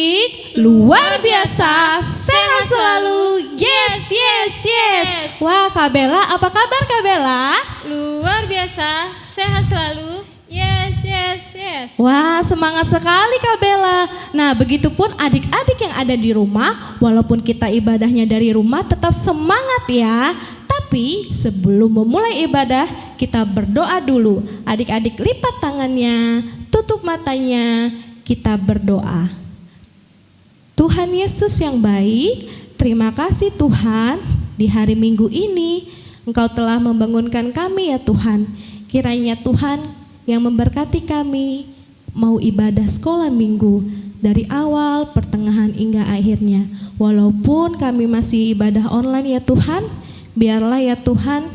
adik-adik, luar biasa, sehat selalu, yes, yes, yes. Wah Kak Bella, apa kabar Kak Bella? Luar biasa, sehat selalu, yes, yes, yes. Wah semangat sekali Kak Bella. Nah begitupun adik-adik yang ada di rumah, walaupun kita ibadahnya dari rumah tetap semangat ya. Tapi sebelum memulai ibadah kita berdoa dulu. Adik-adik lipat tangannya, tutup matanya, kita berdoa. Tuhan Yesus yang baik, terima kasih Tuhan di hari Minggu ini Engkau telah membangunkan kami ya Tuhan. Kiranya Tuhan yang memberkati kami mau ibadah sekolah minggu dari awal, pertengahan hingga akhirnya. Walaupun kami masih ibadah online ya Tuhan, biarlah ya Tuhan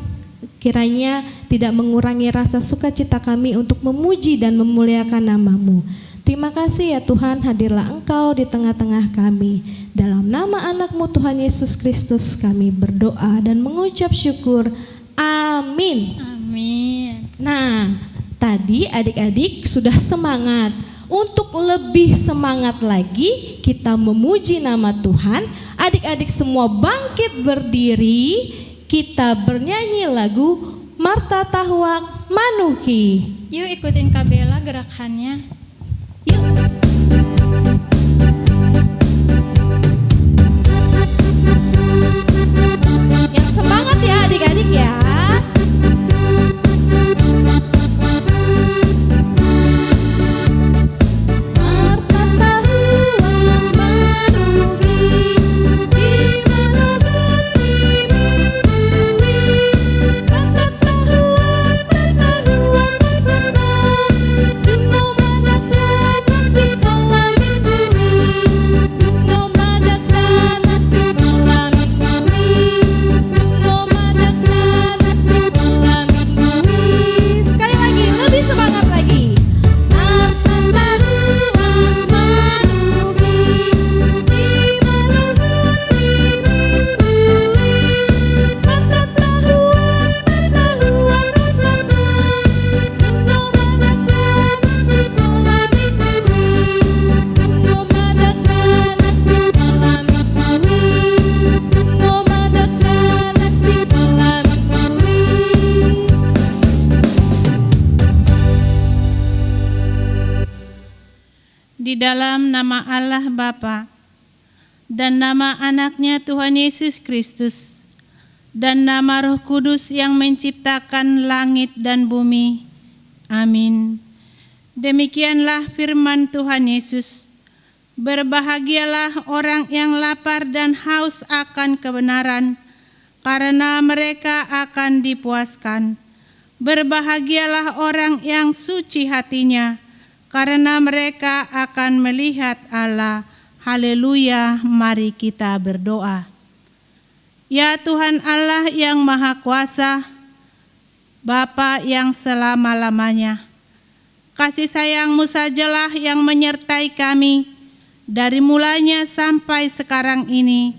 kiranya tidak mengurangi rasa sukacita kami untuk memuji dan memuliakan nama-Mu. Terima kasih ya Tuhan, hadirlah Engkau di tengah-tengah kami. Dalam nama anak-Mu Tuhan Yesus Kristus kami berdoa dan mengucap syukur. Amin. Amin. Nah, tadi adik-adik sudah semangat. Untuk lebih semangat lagi kita memuji nama Tuhan. Adik-adik semua bangkit berdiri. Kita bernyanyi lagu Marta Tahwak Manuki. Yuk ikutin Kak Bella gerakannya. Yuk. Yang semangat ya adik-adik ya. Di dalam nama Allah Bapa dan nama anaknya Tuhan Yesus Kristus dan nama Roh Kudus yang menciptakan langit dan bumi. Amin. Demikianlah firman Tuhan Yesus. Berbahagialah orang yang lapar dan haus akan kebenaran, karena mereka akan dipuaskan. Berbahagialah orang yang suci hatinya, karena mereka akan melihat Allah. Haleluya, mari kita berdoa. Ya Tuhan Allah yang Maha Kuasa, Bapa yang selama-lamanya, kasih sayang-Mu sajalah yang menyertai kami dari mulanya sampai sekarang ini,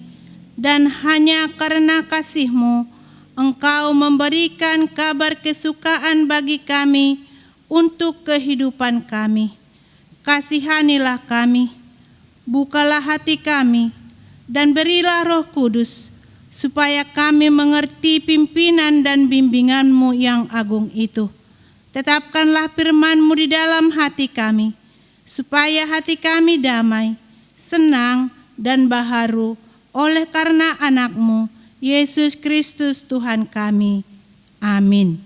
dan hanya karena kasih-Mu, Engkau memberikan kabar kesukaan bagi kami untuk kehidupan kami. Kasihanilah kami, bukalah hati kami, dan berilah Roh Kudus, supaya kami mengerti pimpinan dan bimbingan-Mu yang agung itu. Tetapkanlah firman-Mu di dalam hati kami, supaya hati kami damai, senang, dan baharu oleh karena anak-Mu, Yesus Kristus Tuhan kami. Amin.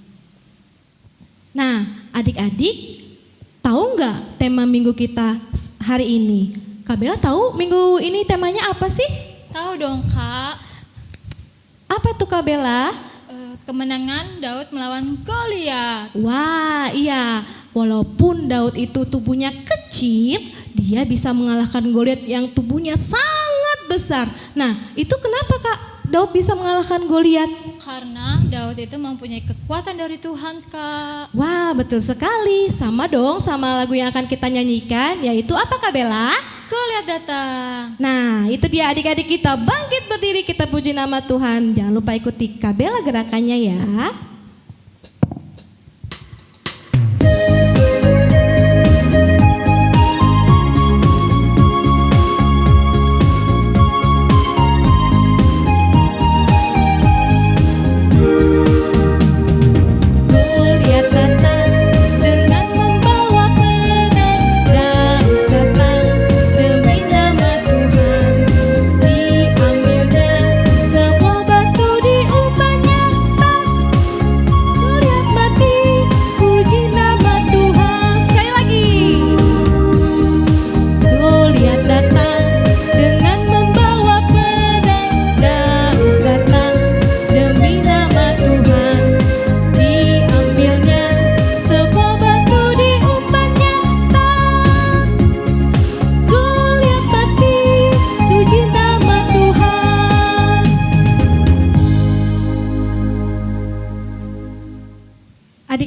Nah, adik-adik, tahu nggak tema minggu kita hari ini? Kak Bella tahu minggu ini temanya apa sih? Tahu dong Kak. Apa tuh Kak Bella? Kemenangan Daud melawan Goliat. Wah, iya. Walaupun Daud itu tubuhnya kecil, dia bisa mengalahkan Goliat yang tubuhnya sangat besar. Nah, itu kenapa Kak Daud bisa mengalahkan Goliat? Karena Daud itu mempunyai kekuatan dari Tuhan Kak. Wah, betul sekali. Sama dong sama lagu yang akan kita nyanyikan, yaitu apa Kak Bella? Goliat datang. Nah, itu dia adik-adik kita, bangkit berdiri, kita puji nama Tuhan. Jangan lupa ikuti Kak Bella gerakannya ya.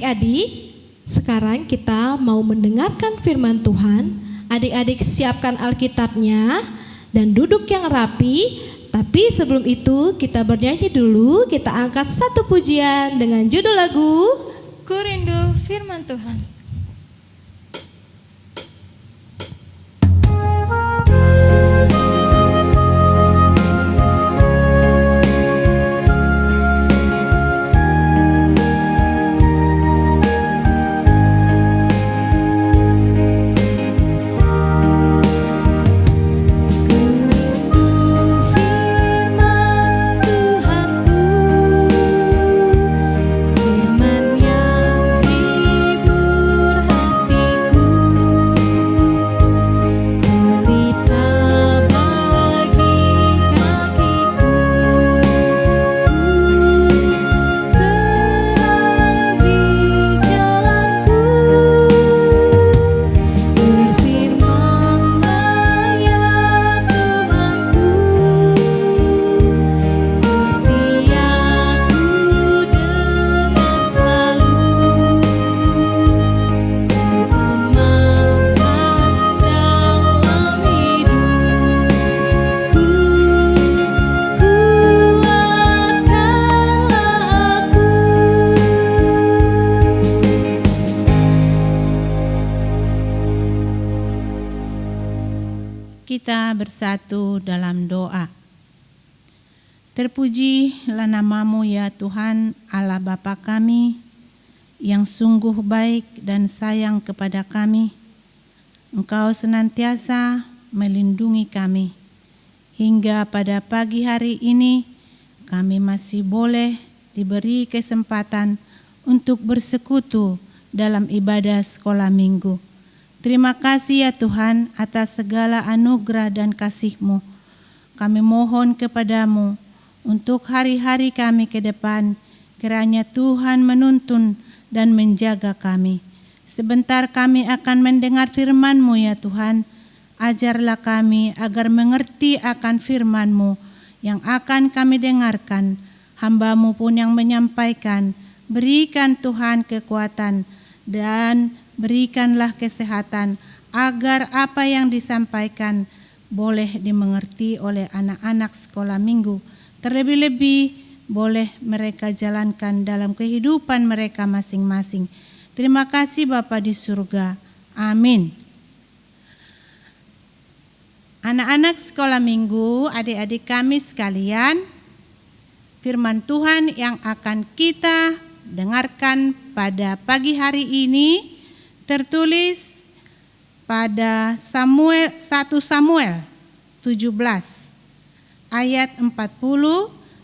Adik-adik, sekarang kita mau mendengarkan firman Tuhan. Adik-adik siapkan Alkitabnya dan duduk yang rapi. Tapi sebelum itu kita bernyanyi dulu. Kita angkat satu pujian dengan judul lagu Ku rindu firman Tuhan. Firman yang hibur Kita bersatu dalam doa. Terpujilah namamu ya Tuhan Allah Bapa kami, yang sungguh baik dan sayang kepada kami. Engkau senantiasa melindungi kami. Hingga pada pagi hari ini kami masih boleh diberi kesempatan untuk bersekutu dalam ibadah sekolah minggu. Terima kasih ya Tuhan atas segala anugerah dan kasih-Mu. Kami mohon kepadamu untuk hari-hari kami ke depan, kiranya Tuhan menuntun dan menjaga kami. Sebentar kami akan mendengar firman-Mu ya Tuhan. Ajarlah kami agar mengerti akan firman-Mu yang akan kami dengarkan. Hamba-Mu pun yang menyampaikan. Berikan Tuhan kekuatan dan berikanlah kesehatan agar apa yang disampaikan boleh dimengerti oleh anak-anak sekolah minggu. Terlebih-lebih boleh mereka jalankan dalam kehidupan mereka masing-masing. Terima kasih Bapa di surga. Amin. Anak-anak sekolah minggu, adik-adik kami sekalian, firman Tuhan yang akan kita dengarkan pada pagi hari ini tertulis pada 1 Samuel 17 ayat 40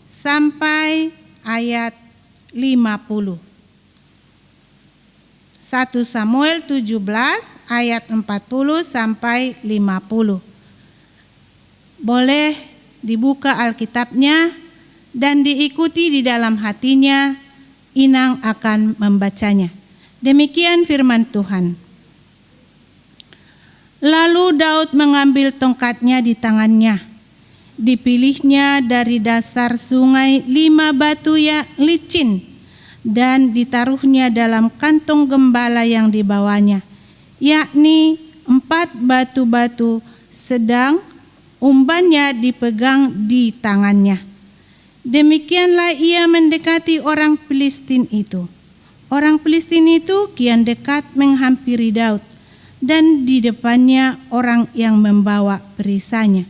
sampai ayat 50. 1 Samuel 17 ayat 40 sampai 50. Boleh dibuka Alkitabnya dan diikuti di dalam hatinya. Inang akan membacanya. Demikian firman Tuhan. Lalu Daud mengambil tongkatnya di tangannya. Dipilihnya dari dasar sungai 5 batu yang licin dan ditaruhnya dalam kantong gembala yang dibawanya, yakni 4 batu-batu, sedang umbannya dipegang di tangannya. Demikianlah ia mendekati orang Filistin itu. Orang Filistin itu kian dekat menghampiri Daud, dan di depannya orang yang membawa perisanya.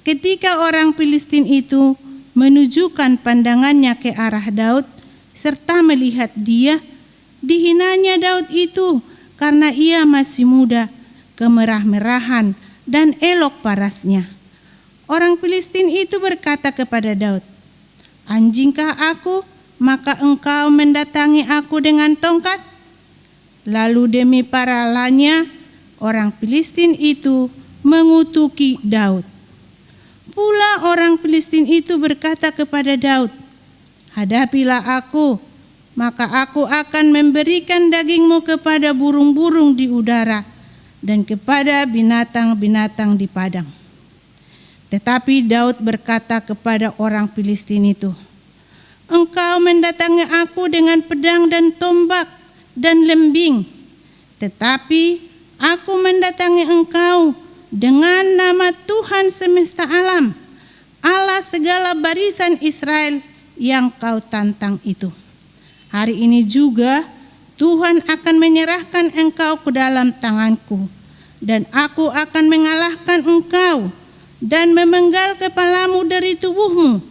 Ketika orang Filistin itu menunjukkan pandangannya ke arah Daud serta melihat dia, dihinanya Daud itu karena ia masih muda, kemerah-merahan dan elok parasnya. Orang Filistin itu berkata kepada Daud, "Anjingkah aku, maka engkau mendatangi aku dengan tongkat?" Lalu demi paralanya, orang Filistin itu mengutuki Daud. Pula orang Filistin itu berkata kepada Daud, "Hadapilah aku, maka aku akan memberikan dagingmu kepada burung-burung di udara dan kepada binatang-binatang di padang." Tetapi Daud berkata kepada orang Filistin itu, "Engkau mendatangi aku dengan pedang dan tombak, dan lembing. Tetapi aku mendatangi engkau dengan nama Tuhan semesta alam, Allah segala barisan Israel yang kau tantang itu. Hari ini juga Tuhan akan menyerahkan engkau ke dalam tanganku, dan aku akan mengalahkan engkau dan memenggal kepalamu dari tubuhmu.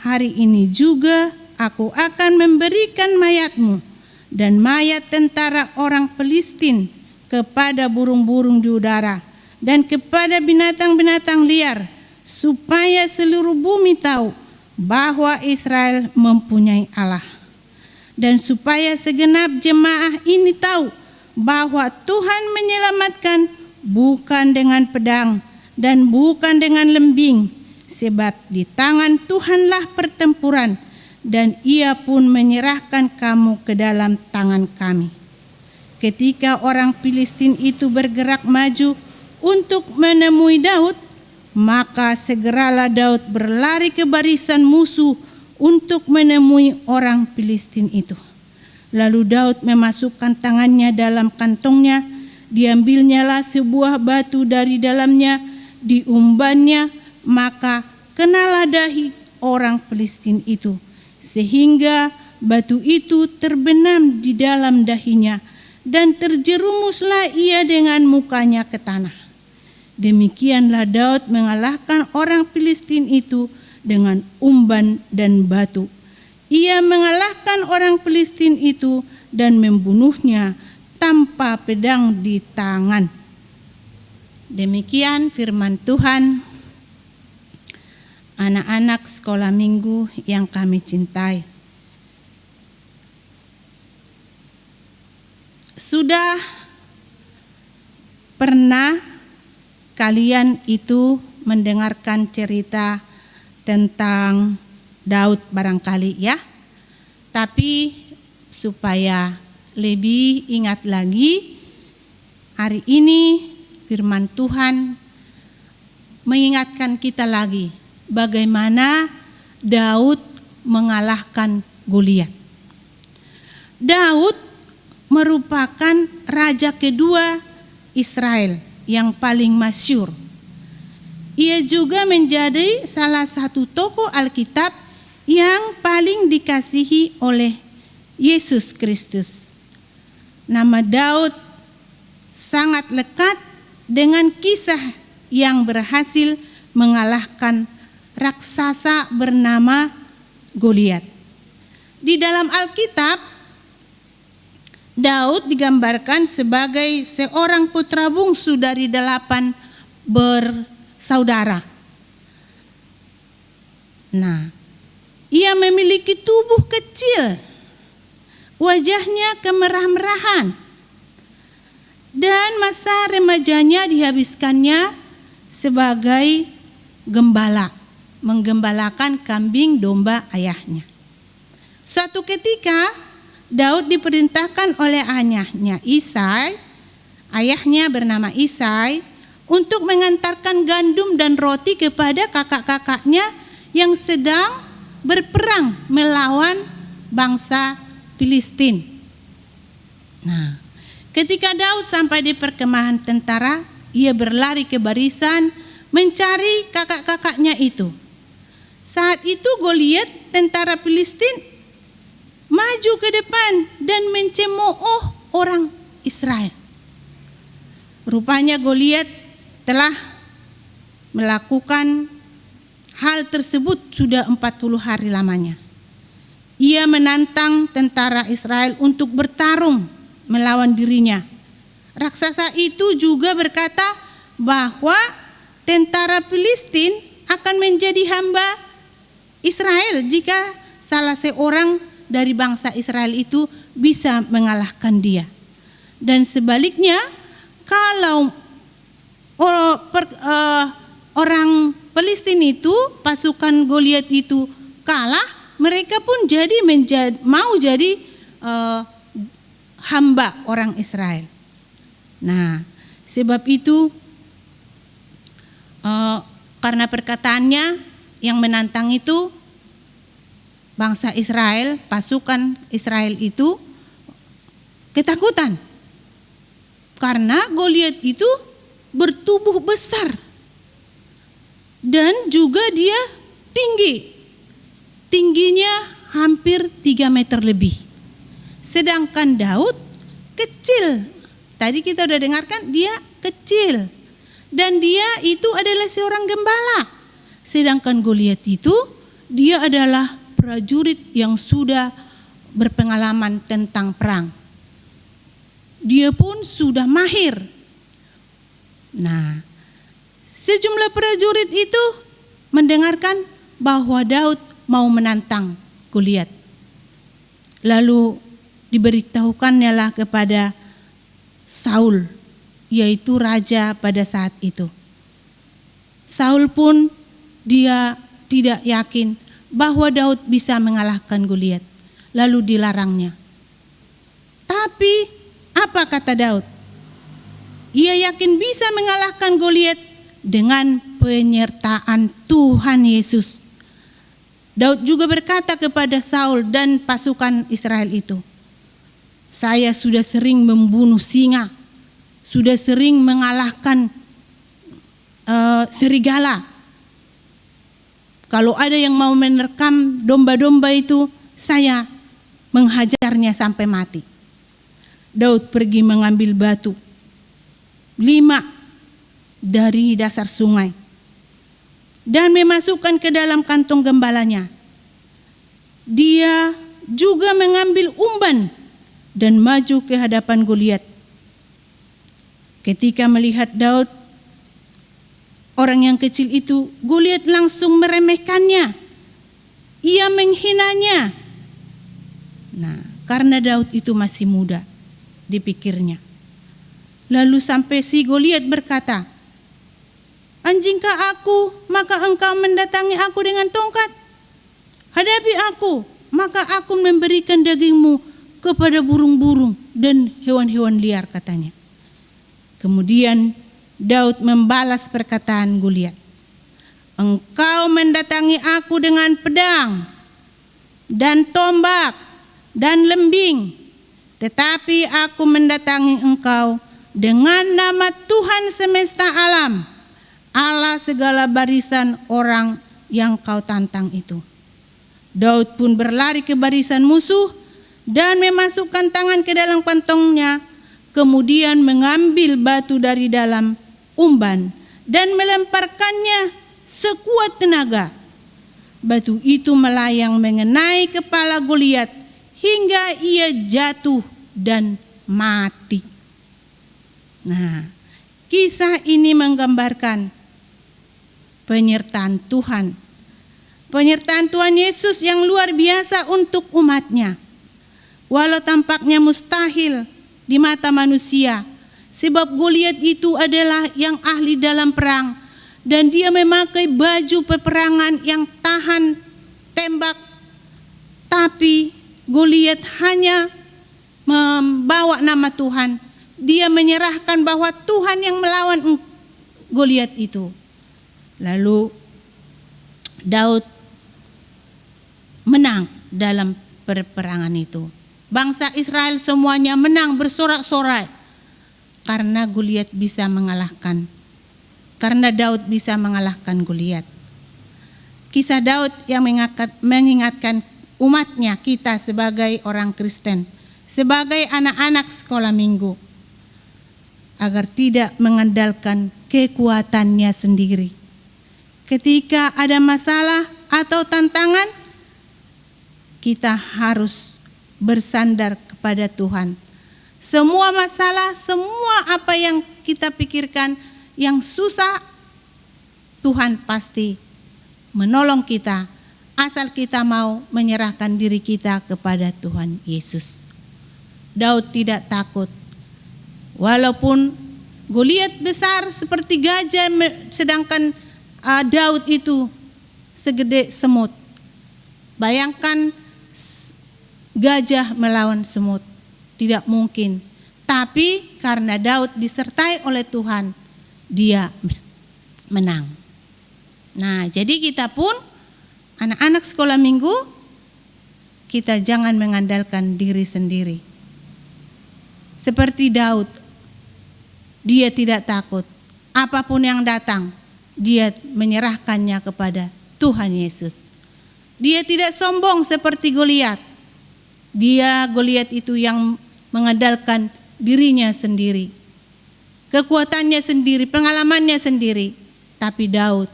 Hari ini juga aku akan memberikan mayatmu dan mayat tentara orang Filistin kepada burung-burung di udara dan kepada binatang-binatang liar, supaya seluruh bumi tahu bahwa Israel mempunyai Allah. Dan supaya segenap jemaah ini tahu bahwa Tuhan menyelamatkan bukan dengan pedang dan bukan dengan lembing, sebab di tangan Tuhanlah pertempuran, dan Ia pun menyerahkan kamu ke dalam tangan kami. Ketika orang Filistin itu bergerak maju untuk menemui Daud, maka segeralah Daud berlari ke barisan musuh untuk menemui orang Filistin itu. Lalu Daud memasukkan tangannya dalam kantongnya, diambilnyalah sebuah batu dari dalamnya, diumbannya, maka kenalah dahi orang Filistin itu, sehingga batu itu terbenam di dalam dahinya, dan terjerumuslah ia dengan mukanya ke tanah. Demikianlah Daud mengalahkan orang Filistin itu dengan umban dan batu. Ia mengalahkan orang Filistin itu dan membunuhnya tanpa pedang di tangan. Demikian firman Tuhan. Anak-anak sekolah minggu yang kami cintai, sudah pernah kalian itu mendengarkan cerita tentang Daud barangkali ya? Tapi supaya lebih ingat lagi, hari ini firman Tuhan mengingatkan kita lagi bagaimana Daud mengalahkan Goliat. Daud merupakan raja kedua Israel yang paling masyhur. Ia juga menjadi salah satu tokoh Alkitab yang paling dikasihi oleh Yesus Kristus. Nama Daud sangat lekat dengan kisah yang berhasil mengalahkan raksasa bernama Goliat. Di dalam Alkitab, Daud digambarkan sebagai seorang putra bungsu dari 8 bersaudara. Nah, ia memiliki tubuh kecil, wajahnya kemerah-merahan, dan masa remajanya dihabiskannya sebagai gembala, menggembalakan kambing domba ayahnya. Suatu ketika Daud diperintahkan oleh ayahnya bernama Isai, untuk mengantarkan gandum dan roti kepada kakak-kakaknya yang sedang berperang melawan bangsa Filistin. Nah, ketika Daud sampai di perkemahan tentara, ia berlari ke barisan mencari kakak-kakaknya itu. Saat itu Goliat, tentara Filistin, maju ke depan dan mencemooh orang Israel. Rupanya Goliat telah melakukan hal tersebut sudah 40 hari lamanya. Ia menantang tentara Israel untuk bertarung melawan dirinya. Raksasa itu juga berkata bahwa tentara Filistin akan menjadi hamba Israel jika salah seorang dari bangsa Israel itu bisa mengalahkan dia. Dan sebaliknya, kalau orang Filistin itu, pasukan Goliat itu kalah, mereka pun mau jadi hamba orang Israel. Nah, sebab itu karena perkataannya yang menantang itu, bangsa Israel, pasukan Israel itu ketakutan. Karena Goliat itu bertubuh besar dan juga dia tinggi. Tingginya hampir 3 meter lebih. Sedangkan Daud kecil. Tadi kita udah dengarkan dia kecil. Dan dia itu adalah seorang gembala. Sedangkan Goliat itu dia adalah prajurit yang sudah berpengalaman tentang perang. Dia pun sudah mahir. Nah, sejumlah prajurit itu mendengarkan bahwa Daud mau menantang Goliat. Lalu diberitahukannya lah kepada Saul, yaitu raja pada saat itu. Saul pun dia tidak yakin bahwa Daud bisa mengalahkan Goliat, lalu dilarangnya. Tapi apa kata Daud? Ia yakin bisa mengalahkan Goliat dengan penyertaan Tuhan Yesus. Daud juga berkata kepada Saul dan pasukan Israel itu, saya sudah sering membunuh singa, sudah sering mengalahkan serigala. Kalau ada yang mau menerkam domba-domba itu, saya menghajarnya sampai mati. Daud pergi mengambil batu 5 dari dasar sungai dan memasukkan ke dalam kantong gembalanya. Dia juga mengambil umban dan maju ke hadapan Goliat. Ketika melihat Daud, orang yang kecil itu, Goliat langsung meremehkannya. Ia menghinanya. Nah, karena Daud itu masih muda, dipikirnya. Lalu sampai si Goliat berkata, anjingkah aku, maka engkau mendatangi aku dengan tongkat? Hadapi aku, maka aku memberikan dagingmu kepada burung-burung dan hewan-hewan liar, katanya. Kemudian Daud membalas perkataan Goliat. Engkau mendatangi aku dengan pedang dan tombak dan lembing, tetapi aku mendatangi engkau dengan nama Tuhan semesta alam, Allah segala barisan orang yang kau tantang itu. Daud pun berlari ke barisan musuh dan memasukkan tangan ke dalam kantongnya, kemudian mengambil batu dari dalam umban dan melemparkannya sekuat tenaga. Batu itu melayang mengenai kepala Goliat hingga ia jatuh dan mati. Nah, kisah ini menggambarkan penyertaan Tuhan. Penyertaan Tuhan Yesus yang luar biasa untuk umatnya. Walau tampaknya mustahil di mata manusia, sebab Goliat itu adalah yang ahli dalam perang dan dia memakai baju peperangan yang tahan tembak. Tapi Goliat hanya membawa nama Tuhan. Dia menyerahkan bahwa Tuhan yang melawan Goliat itu. Lalu Daud menang dalam peperangan itu. Bangsa Israel semuanya menang bersorak-sorai karena Goliat bisa mengalahkan. Karena Daud bisa mengalahkan Goliat. Kisah Daud yang mengingatkan umatnya, kita sebagai orang Kristen, sebagai anak-anak sekolah minggu, agar tidak mengandalkan kekuatannya sendiri. Ketika ada masalah atau tantangan, kita harus bersandar kepada Tuhan. Semua masalah, semua apa yang kita pikirkan yang susah, Tuhan pasti menolong kita, asal kita mau menyerahkan diri kita kepada Tuhan Yesus. Daud tidak takut. Walaupun Goliat besar seperti gajah, sedangkan Daud itu segede semut. Bayangkan gajah melawan semut, tidak mungkin. Tapi karena Daud disertai oleh Tuhan, dia menang. Nah, jadi kita pun anak-anak sekolah minggu, kita jangan mengandalkan diri sendiri. Seperti Daud, dia tidak takut. Apapun yang datang, dia menyerahkannya kepada Tuhan Yesus. Dia tidak sombong seperti Goliat. Goliat itu yang mengandalkan dirinya sendiri, kekuatannya sendiri, pengalamannya sendiri. Tapi Daud,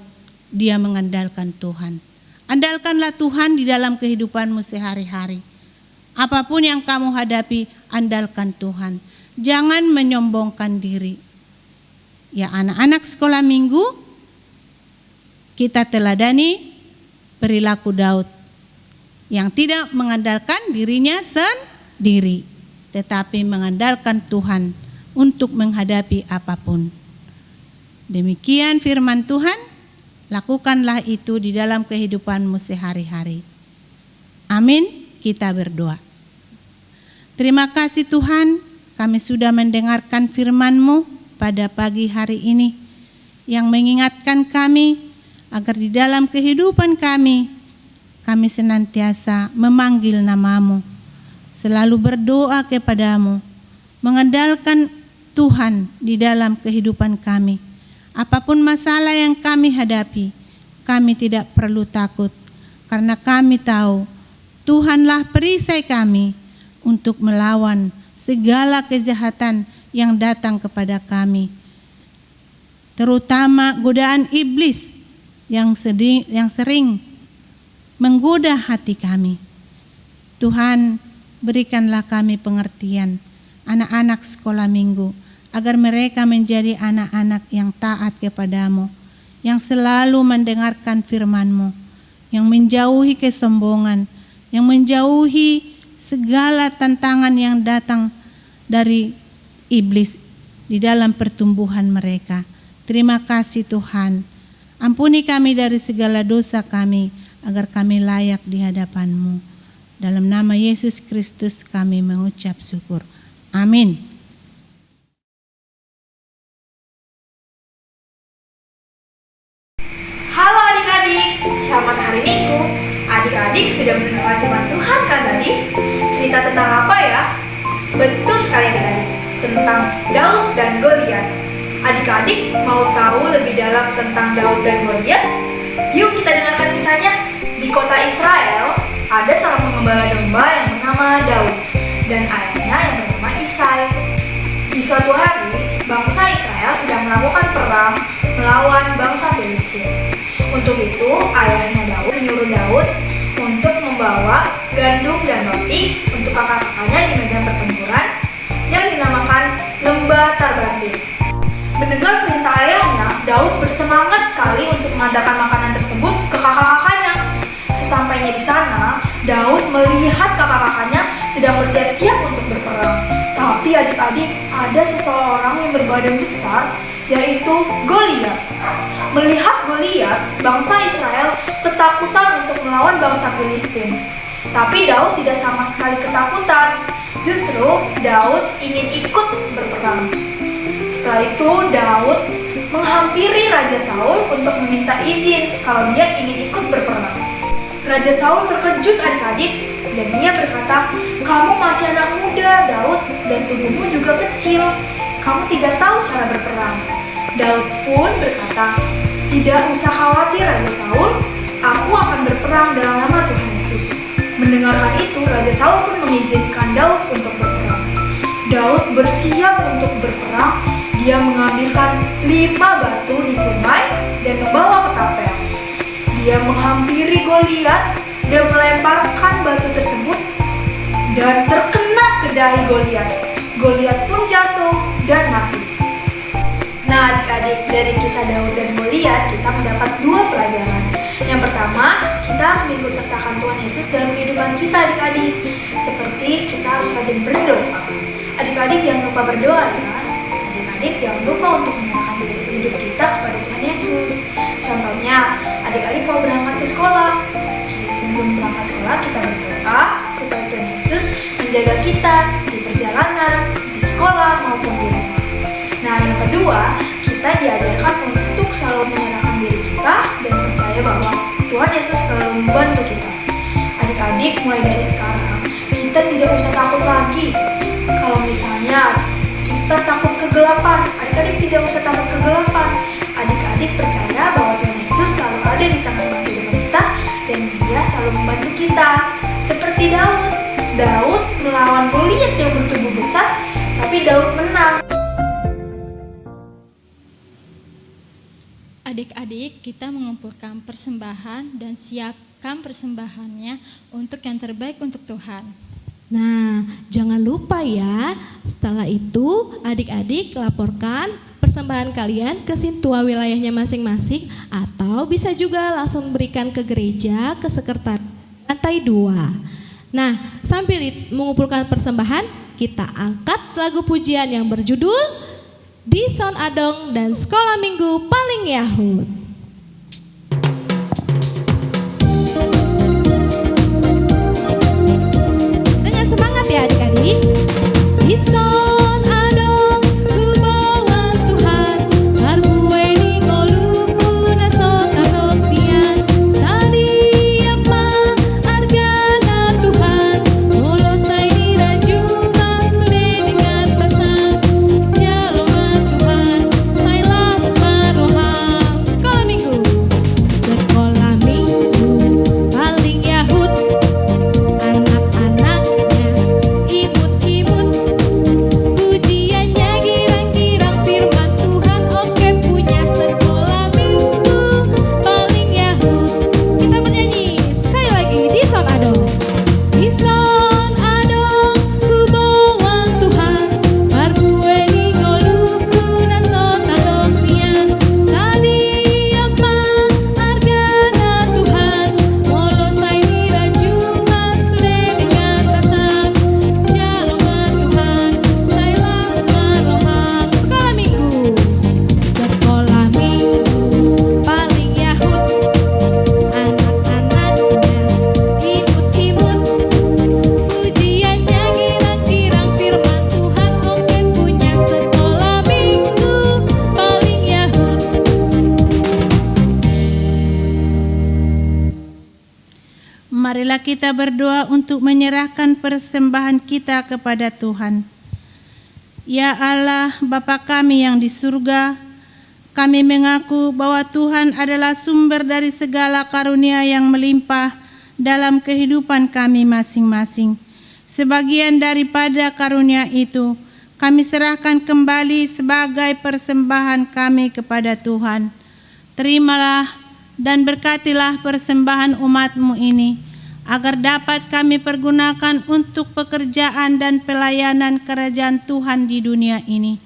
dia mengandalkan Tuhan. Andalkanlah Tuhan di dalam kehidupanmu sehari-hari. Apapun yang kamu hadapi, andalkan Tuhan. Jangan menyombongkan diri. Ya, anak-anak sekolah minggu, kita teladani perilaku Daud yang tidak mengandalkan dirinya sendiri, tetapi mengandalkan Tuhan untuk menghadapi apapun. Demikian firman Tuhan. Lakukanlah itu di dalam kehidupanmu sehari-hari. Amin. Kita berdoa. Terima kasih Tuhan, kami sudah mendengarkan firman-Mu pada pagi hari ini yang mengingatkan kami agar di dalam kehidupan kami senantiasa memanggil nama-Mu, selalu berdoa kepada-Mu, mengandalkan Tuhan di dalam kehidupan kami. Apapun masalah yang kami hadapi, kami tidak perlu takut karena kami tahu Tuhanlah perisai kami untuk melawan segala kejahatan yang datang kepada kami, terutama godaan iblis yang sering menggoda hati kami. Tuhan, berikanlah kami pengertian anak-anak sekolah minggu, agar mereka menjadi anak-anak yang taat kepadamu, yang selalu mendengarkan firman-Mu, yang menjauhi kesombongan, yang menjauhi segala tantangan yang datang dari iblis di dalam pertumbuhan mereka. Terima kasih Tuhan. Ampuni kami dari segala dosa kami, agar kami layak di hadapan-Mu. Dalam nama Yesus Kristus kami mengucap syukur. Amin. Halo adik-adik, selamat hari Minggu. Adik-adik sudah mendengar firman Tuhan kan tadi? Cerita tentang apa ya? Betul sekali adik-adik, tentang Daud dan Goliat. Adik-adik mau tahu lebih dalam tentang Daud dan Goliat? Yuk kita dengarkan kisahnya. Di kota Israel, ada seorang pengembala domba yang bernama Daud dan ayahnya yang bernama Isai. Di suatu hari, bangsa Israel sedang melakukan perang melawan bangsa Filistin. Untuk itu, ayahnya Daud menyuruh Daud untuk membawa gandum dan roti untuk kakak-kakaknya di medan pertempuran yang dinamakan Lembah Tarbatin. Mendengar perintah ayahnya, Daud bersemangat sekali untuk mengantarkan makanan tersebut ke kakak-kakaknya. Sesampainya di sana, Daud melihat kakak-kakaknya sedang bersiap-siap untuk berperang. Tapi adik-adik, ada seseorang yang berbadan besar, yaitu Goliat. Melihat Goliat, bangsa Israel ketakutan untuk melawan bangsa Filistin. Tapi Daud tidak sama sekali ketakutan. Justru Daud ingin ikut berperang. Setelah itu Daud menghampiri Raja Saul untuk meminta izin kalau dia ingin ikut berperang. Raja Saul terkejut adik-adik dan dia berkata, "Kamu masih anak muda, Daud, dan tubuhmu juga kecil. Kamu tidak tahu cara berperang." Daud pun berkata, "Tidak usah khawatir Raja Saul, aku akan berperang dalam nama Tuhan Yesus." Mendengarkan itu, Raja Saul pun mengizinkan Daud untuk berperang. Daud bersiap untuk berperang. Dia mengambilkan 5 batu di sungai dan membawa ke tapel. Dia menghampiri Goliat dan melemparkan batu tersebut dan terkena ke dahi Goliat. Goliat pun jatuh dan mati. Nah adik-adik, dari kisah Daud dan Goliat kita mendapat 2 pelajaran. Yang pertama, kita harus mengikut sertakan Tuhan Yesus dalam kehidupan kita adik-adik. Seperti kita harus rajin berdoa. Adik-adik jangan lupa berdoa ya. Adik-adik jangan lupa untuk menyerahkan hidup kita kepada Tuhan Yesus. Contohnya, adik-adik mau berangkat ke sekolah. Sebelum berangkat sekolah kita berdoa supaya Tuhan Yesus menjaga kita di perjalanan, di sekolah maupun di rumah. Nah yang kedua, kita diajarkan untuk selalu menyerahkan diri kita dan percaya bahwa Tuhan Yesus selalu membantu kita. Adik-adik mulai dari sekarang, kita tidak usah takut lagi. Kalau misalnya kita takut kegelapan, adik-adik tidak usah takut kegelapan. Adik-adik percaya bahwa Tuhan Yesus selalu ada di tangan bantu kita dan Dia selalu membantu kita. Seperti Daud. Daud melawan Goliat yang bertubuh besar, tapi Daud menang. Adik-adik, kita mengumpulkan persembahan dan siapkan persembahannya untuk yang terbaik untuk Tuhan. Nah, jangan lupa ya, setelah itu adik-adik laporkan persembahan kalian ke sintua wilayahnya masing-masing atau bisa juga langsung berikan ke gereja, ke sekretariat lantai 2. Nah, sambil mengumpulkan persembahan, kita angkat lagu pujian yang berjudul Di Son Adong dan Sekolah Minggu Paling Yahud. Dengan semangat ya adik-adik. Di son adong hubungan Tuhan, harbueni ngoluku nasot adong tian, sadiama argana Tuhan, molosai diraju masude dengan pasang, jaloma Tuhan, sailas maroham. Sekolah minggu paling Yahud, anak-anaknya imut-imut, pujiannya girang-girang firman Tuhan. Oke, punya sekolah minggu paling Yahud. Kita bernyanyi sekali lagi, di son adong. Di son adong hubungan Tuhan, parbueni ngoluku nasot adong tian, sadiama argana Tuhan, molosai diraju masude dengan pasang, jaloma Tuhan, sailas maroham. Sekolah minggu paling Yahud, anak-anaknya imut-imut, pujiannya girang-girang firman Tuhan. Oke, punya sekolah minggu paling Yahud. Marilah kita berdoa untuk menyerahkan persembahan kita kepada Tuhan. Ya Allah, Bapa kami yang di surga, kami mengaku bahwa Tuhan adalah sumber dari segala karunia yang melimpah dalam kehidupan kami masing-masing. Sebagian daripada karunia itu, kami serahkan kembali sebagai persembahan kami kepada Tuhan. Terimalah dan berkatilah persembahan umat-Mu ini, agar dapat kami pergunakan untuk pekerjaan dan pelayanan kerajaan Tuhan di dunia ini.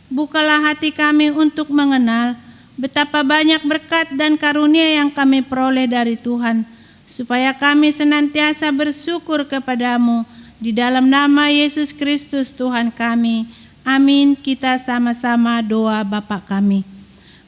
Bukalah hati kami untuk mengenal betapa banyak berkat dan karunia yang kami peroleh dari Tuhan, supaya kami senantiasa bersyukur kepadamu di dalam nama Yesus Kristus Tuhan kami. Amin. Kita sama-sama doa Bapa kami.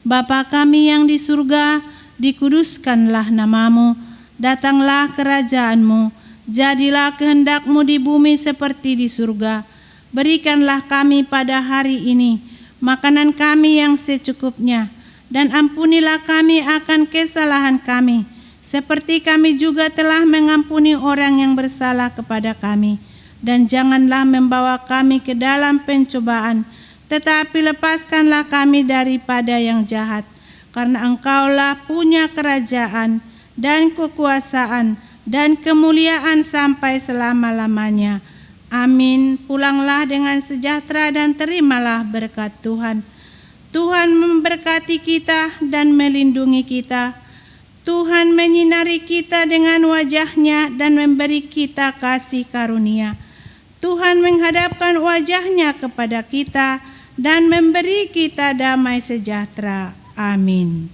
Bapa kami yang di surga, dikuduskanlah namamu, datanglah kerajaanmu, jadilah kehendak-Mu di bumi seperti di surga. Berikanlah kami pada hari ini makanan kami yang secukupnya, dan ampunilah kami akan kesalahan kami, seperti kami juga telah mengampuni orang yang bersalah kepada kami. Dan janganlah membawa kami ke dalam pencobaan, tetapi lepaskanlah kami daripada yang jahat. Karena Engkaulah punya kerajaan dan kekuasaan dan kemuliaan sampai selama-lamanya. Amin. Pulanglah dengan sejahtera dan terimalah berkat Tuhan. Tuhan memberkati kita dan melindungi kita. Tuhan menyinari kita dengan wajah-Nya dan memberi kita kasih karunia. Tuhan menghadapkan wajah-Nya kepada kita dan memberi kita damai sejahtera. Amin.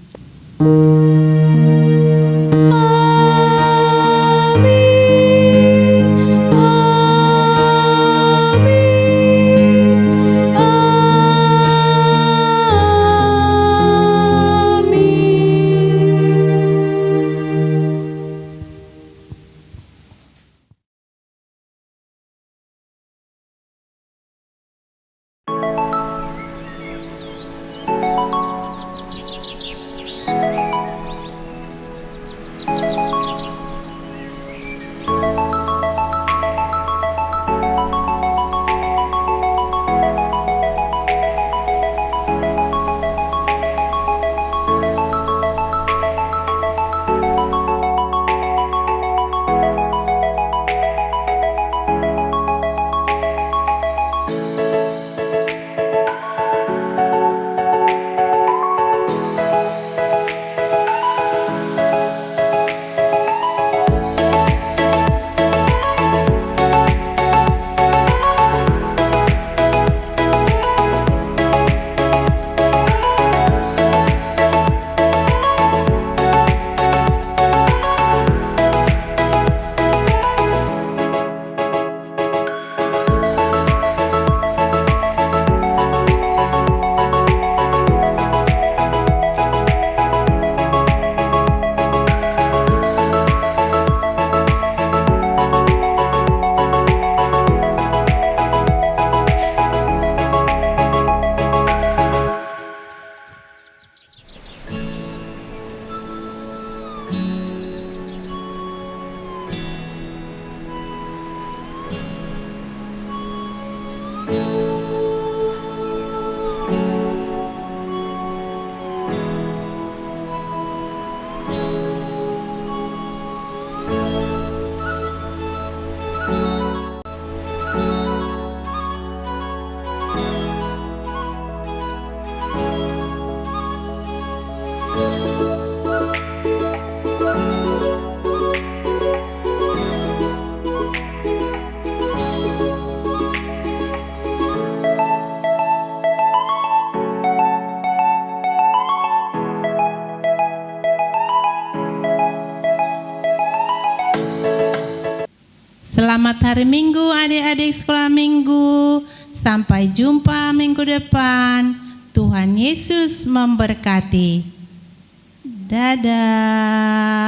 Selamat hari Minggu adik-adik sekolah minggu. Sampai jumpa minggu depan. Tuhan Yesus memberkati. Dadah.